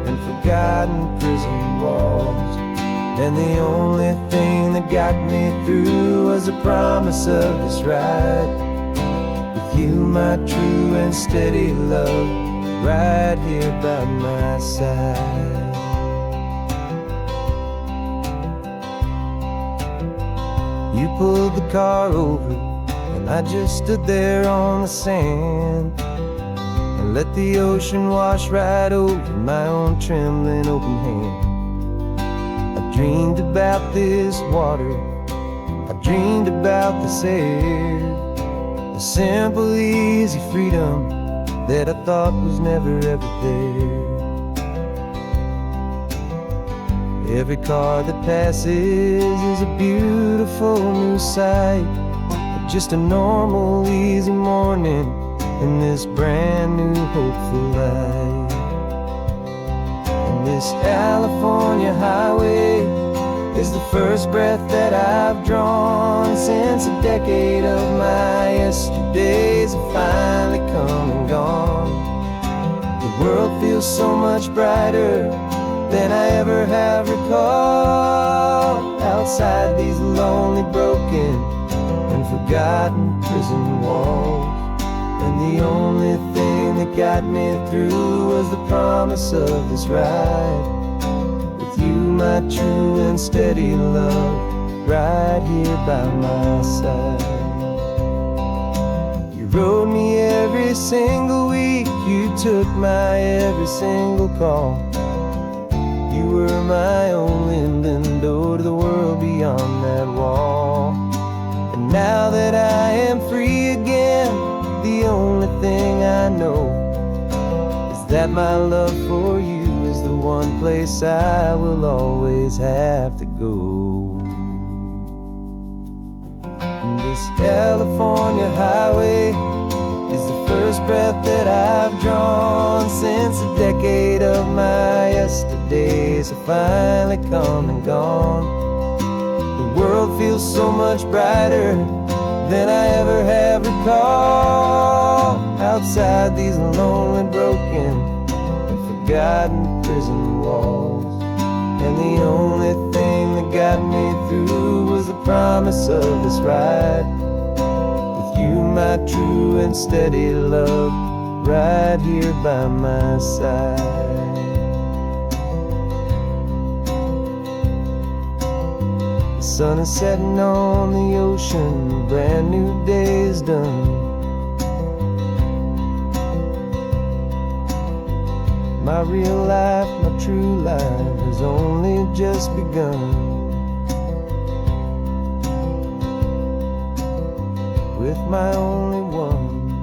and forgotten prison walls, and the only thing that that got me through was the promise of this ride. With you, my true and steady love, right here by my side. You pulled the car over, and I just stood there on the sand and let the ocean wash right over my own trembling open hand. I dreamed about this water, I dreamed about this air, the simple, easy freedom that I thought was never ever there. Every car that passes is a beautiful new sight, but just a normal, easy morning in this brand new, hopeful life. And this California highway is the first breath that I've drawn since a decade of my yesterdays have finally come and gone. The world feels so much brighter than I ever have recalled, outside these lonely, broken, and forgotten prison walls. And the only thing that got me through was the promise of this ride. With you, my true and steady love, right here by my side. You rode me every single week, you took my every single call. You were my only window to the world beyond that wall. And now that I am free again, the only thing I know is that my love for you is the one place I will always have to go. And this California highway is the first breath that I've drawn since a decade of my yesterdays have finally come and gone. The world feels so much brighter than I ever have recalled, outside these lonely, broken, and forgotten prison walls. And the only thing that got me through was the promise of this ride. With you, my true and steady love, right here by my side. The sun is setting on the ocean, a brand new day is done. My real life, my true life has only just begun. With my only one,